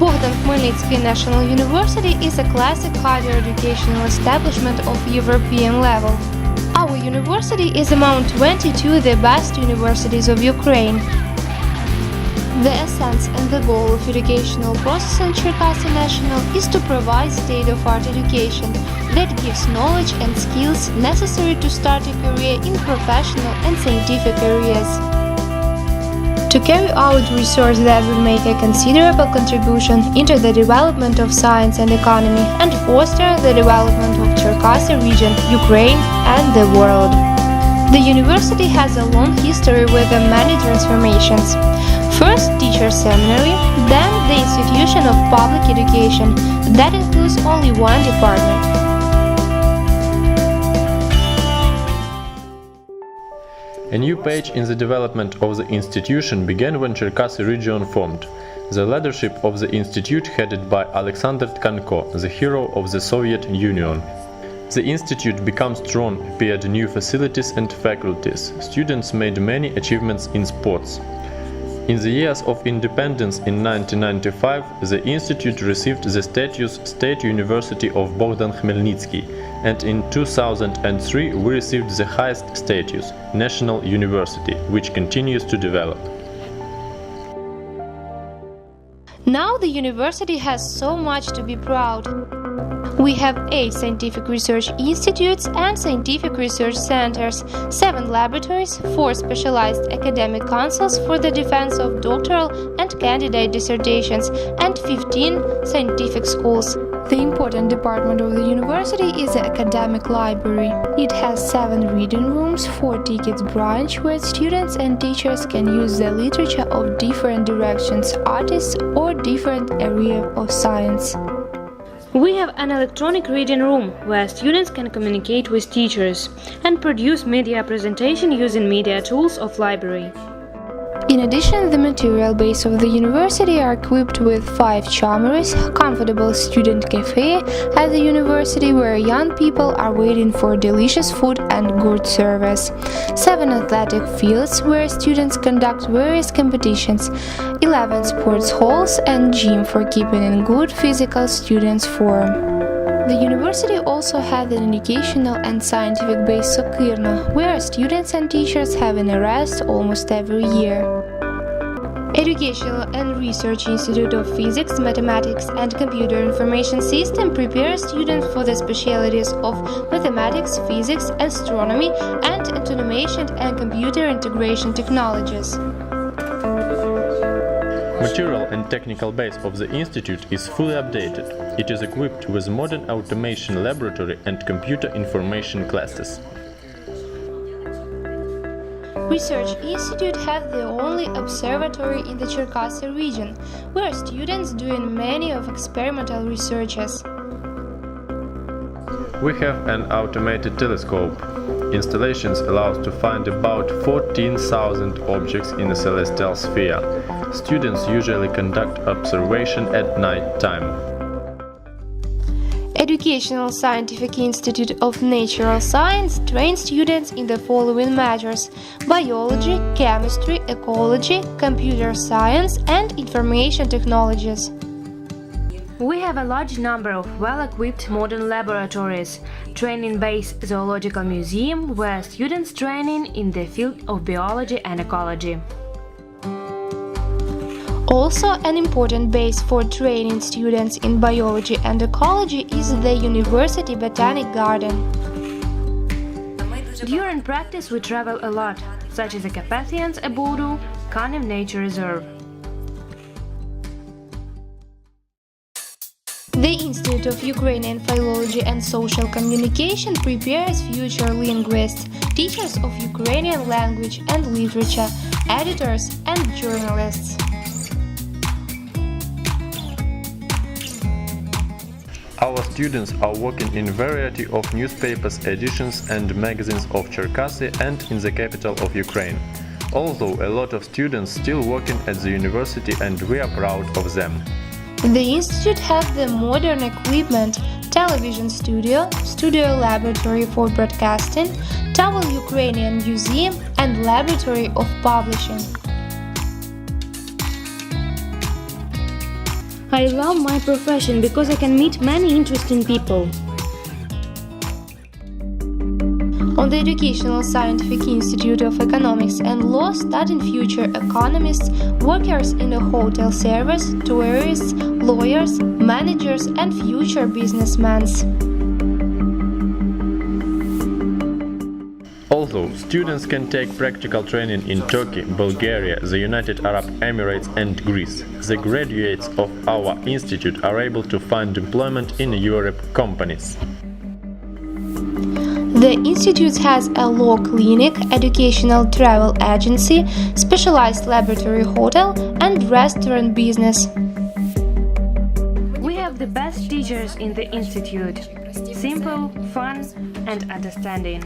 Bohdan Khmelnytsky National University is a classic higher educational establishment of European level. Our university is among 22 the best universities of Ukraine. The essence and the goal of educational process in Cherkasy National is to provide state-of-art education that gives knowledge and skills necessary to start a career in professional and scientific areas. To carry out research that will make a considerable contribution into the development of science and economy and foster the development of Cherkasy region, Ukraine and the world. The university has a long history with many transformations. First, teacher seminary, then the institution of public education, that includes only one department. A new page in the development of the institution began when Cherkasy region formed. The leadership of the institute headed by Alexander Tkanko, the hero of the Soviet Union. The institute became strong, appeared new facilities and faculties. Students made many achievements in sports. In the years of independence in 1995, the institute received the status State University of Bohdan Khmelnytsky, and in 2003 we received the highest status, National University, which continues to develop. Now the university has so much to be proud. We have 8 scientific research institutes and scientific research centers, 7 laboratories, 4 specialized academic councils for the defense of doctoral and candidate dissertations, and 15 scientific schools. The important department of the university is the academic library. It has 7 reading rooms, 4 tickets branch where students and teachers can use the literature of different directions, artists or different areas of science. We have an electronic reading room where students can communicate with teachers and produce media presentation using media tools of library. In addition, the material base of the university are equipped with 5 chummeries, comfortable student cafe at the university where young people are waiting for delicious food and good service, 7 athletic fields where students conduct various competitions, 11 sports halls and gym for keeping in good physical students' form. The university also has an educational and scientific base Sokirno, where students and teachers have an areas almost every year. Educational and Research Institute of Physics, Mathematics and Computer Information System prepares students for the specialties of mathematics, physics, astronomy, and automation and computer integration technologies. Material and technical base of the institute is fully updated. It is equipped with modern automation laboratory and computer information classes. Research Institute has the only observatory in the Cherkasy region, where students doing many of experimental researches. We have an automated telescope. Installations allow us to find about 14,000 objects in the celestial sphere. Students usually conduct observation at night time. Educational Scientific Institute of Natural Science trains students in the following matters: biology, chemistry, ecology, computer science, and information technologies. We have a large number of well-equipped modern laboratories, training-based zoological museum where students training in the field of biology and ecology. Also, an important base for training students in biology and ecology is the University Botanic Garden. During practice we travel a lot, such as the Carpathians, a Bohdan, Kanem Nature Reserve. The Institute of Ukrainian Philology and Social Communication prepares future linguists, teachers of Ukrainian language and literature, editors and journalists. Our students are working in variety of newspapers, editions and magazines of Cherkasy and in the capital of Ukraine. Although a lot of students still working at the university and we are proud of them. The institute has the modern equipment, television studio, studio laboratory for broadcasting, Towel Ukrainian Museum and laboratory of publishing. I love my profession because I can meet many interesting people. On the Educational Scientific Institute of Economics and Law studying future economists, workers in the hotel service, tourists, lawyers, managers and future businessmen. Although students can take practical training in Turkey, Bulgaria, the United Arab Emirates and Greece, the graduates of our institute are able to find employment in Europe companies. The institute has a law clinic, educational travel agency, specialized laboratory hotel and restaurant business. We have the best teachers in the institute. Simple, fun and understanding.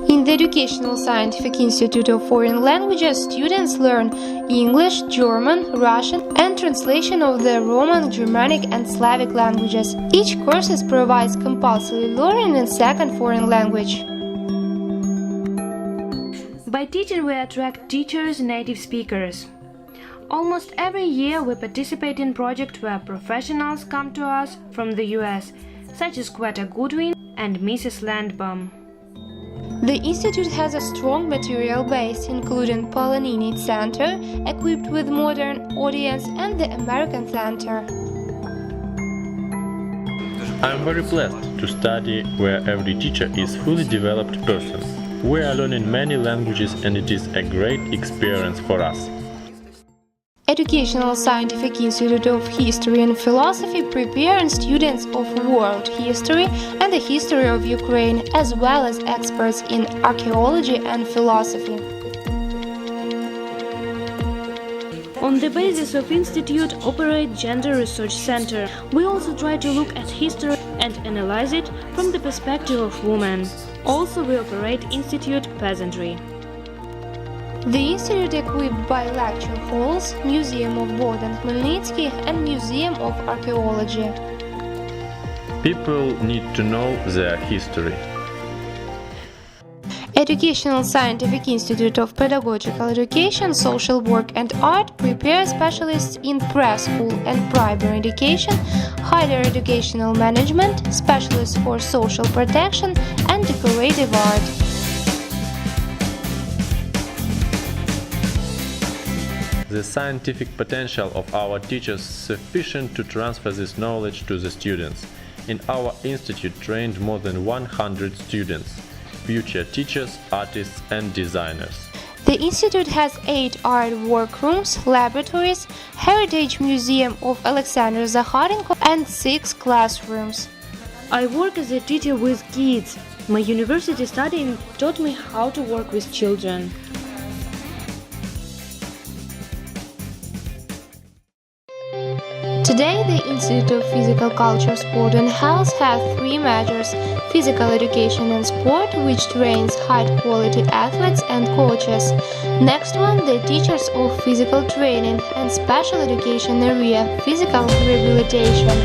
In the Educational Scientific Institute of Foreign Languages, students learn English, German, Russian, and translation of the Roman, Germanic, and Slavic languages. Each course provides compulsory learning in second foreign language. By teaching, we attract teachers, native speakers. Almost every year, we participate in projects where professionals come to us from the US, such as Greta Goodwin and Mrs. Landbaum. The institute has a strong material base, including Polonini Center, equipped with modern audience, and the American Center. I am very blessed to study where every teacher is fully developed person. We are learning many languages and it is a great experience for us. Educational Scientific Institute of History and Philosophy preparing students of world history and the history of Ukraine, as well as experts in archaeology and philosophy. On the basis of institute operate Gender Research Center. We also try to look at history and analyze it from the perspective of women. Also we operate Institute Peasantry. The institute equipped by lecture halls, Museum of Bohdan, Khmelnytsky and Museum of Archaeology. People need to know their history. Educational Scientific Institute of Pedagogical Education, Social Work and Art prepares specialists in preschool and primary education, higher educational management, specialists for social protection and decorative art. The scientific potential of our teachers is sufficient to transfer this knowledge to the students. In our institute trained more than 100 students, future teachers, artists and designers. The institute has 8 art workrooms, laboratories, Heritage Museum of Alexander Zakharenko and 6 classrooms. I work as a teacher with kids. My university studying taught me how to work with children. Today, the Institute of Physical Culture, Sport and Health has 3 majors: physical education and sport, which trains high-quality athletes and coaches. Next one, the teachers of physical training and special education area, physical rehabilitation.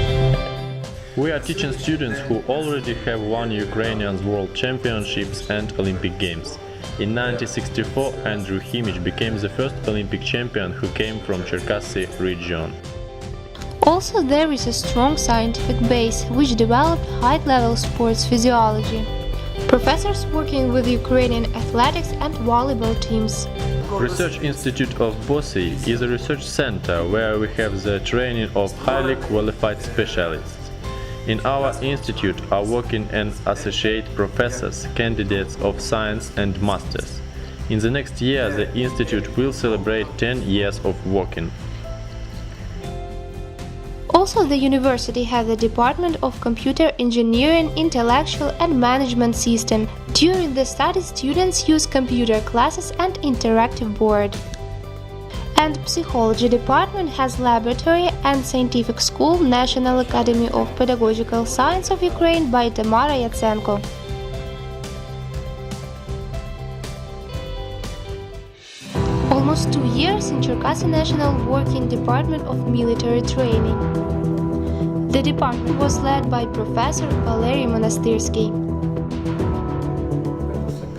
We are teaching students who already have won Ukrainian World Championships and Olympic Games. In 1964, Andrew Himich became the first Olympic champion who came from Cherkasy region. Also, there is a strong scientific base which developed high-level sports physiology. Professors working with Ukrainian athletics and volleyball teams. Research Institute of Bossy is a research center where we have the training of highly qualified specialists. In our institute are working and associate professors, candidates of science and masters. In the next year, the institute will celebrate 10 years of working. Also, the university has a Department of Computer Engineering, Intellectual and Management System. During the study, students use computer classes and interactive board. And Psychology Department has laboratory and scientific school, National Academy of Pedagogical Science of Ukraine by Tamara Yatsenko. Almost 2 years in Cherkasy National working Department of Military Training. The department was led by Professor Valery Monastyrsky.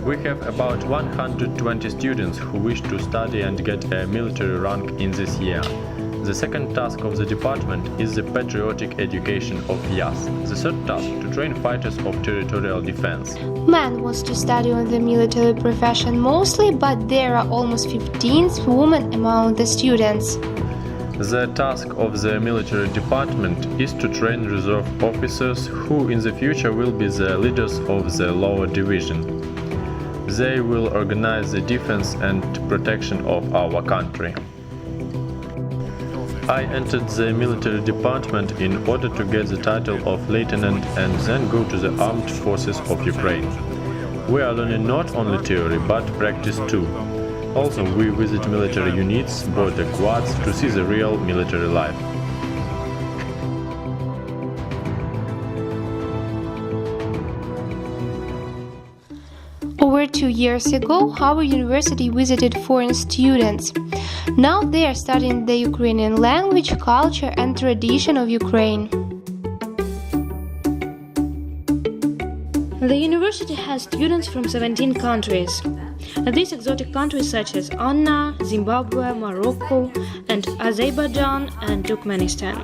We have about 120 students who wish to study and get a military rank in this year. The second task of the department is the patriotic education of youth. The third task, to train fighters of territorial defense. Men want to study on the military profession mostly, but there are almost 15 women among the students. The task of the military department is to train reserve officers who in the future will be the leaders of the lower division. They will organize the defense and protection of our country. I entered the military department in order to get the title of lieutenant and then go to the armed forces of Ukraine. We are learning not only theory but practice too. Also, we visit military units, border quads to see the real military life. Over 2 years ago, our university visited foreign students. Now they are studying the Ukrainian language, culture and tradition of Ukraine. The university has students from 17 countries. These exotic countries such as Anna, Zimbabwe, Morocco, and Azerbaijan and Turkmenistan.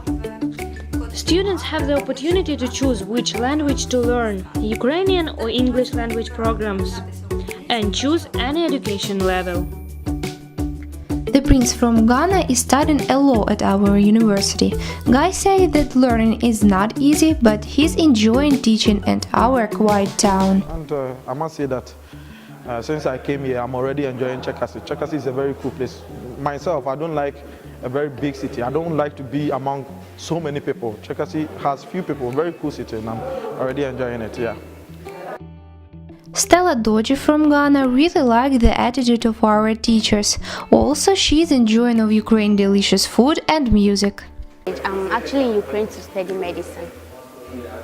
Students have the opportunity to choose which language to learn, Ukrainian or English language programs, and choose any education level. The prince from Ghana is studying a law at our university. Guys say that learning is not easy, but he's enjoying teaching at our quiet town. And I must say that since I came here, I'm already enjoying Cherkasy. Cherkasy is a very cool place. Myself, I don't like a very big city. I don't like to be among so many people. Cherkasy has few people, very cool city, and I'm already enjoying it, yeah. Stella Doji from Ghana really liked the attitude of our teachers. Also, she's enjoying of Ukraine delicious food and music. I'm actually in Ukraine to study medicine.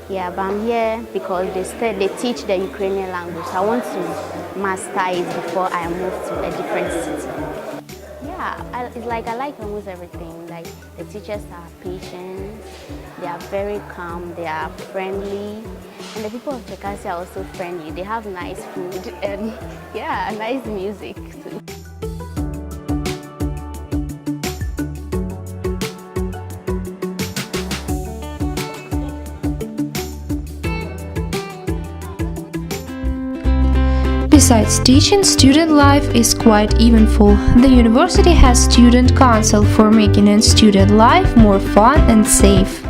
Yeah, but I'm here because they teach the Ukrainian language. I want to master it before I move to a different city. Yeah, it's like I like almost everything. Like the teachers are patient, they are very calm, they are friendly, and the people of Cherkasy are also friendly. They have nice food and yeah, nice music too. Besides teaching, student life is quite eventful. The university has student council for making a student life more fun and safe.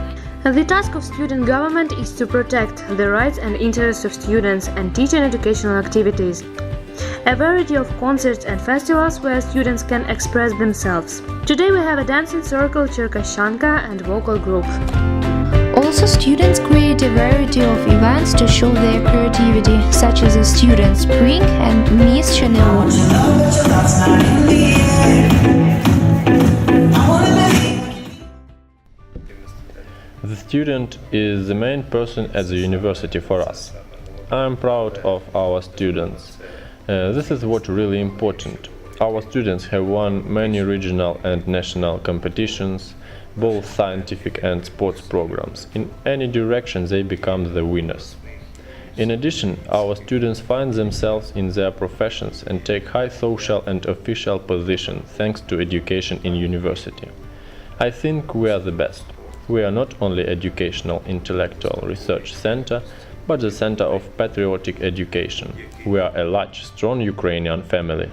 The task of student government is to protect the rights and interests of students and teach and educational activities. A variety of concerts and festivals where students can express themselves. Today we have a dancing circle, Cherkasyanka and vocal group. Also, students create a variety of events to show their creativity, such as a student spring and Miss Chanel. The student is the main person at the university for us. I am proud of our students. This is what really important. Our students have won many regional and national competitions, both scientific and sports programs. In any direction they become the winners. In addition, our students find themselves in their professions and take high social and official positions thanks to education in university. I think we are the best. We are not only educational intellectual research center, but the center of patriotic education. We are a large, strong Ukrainian family.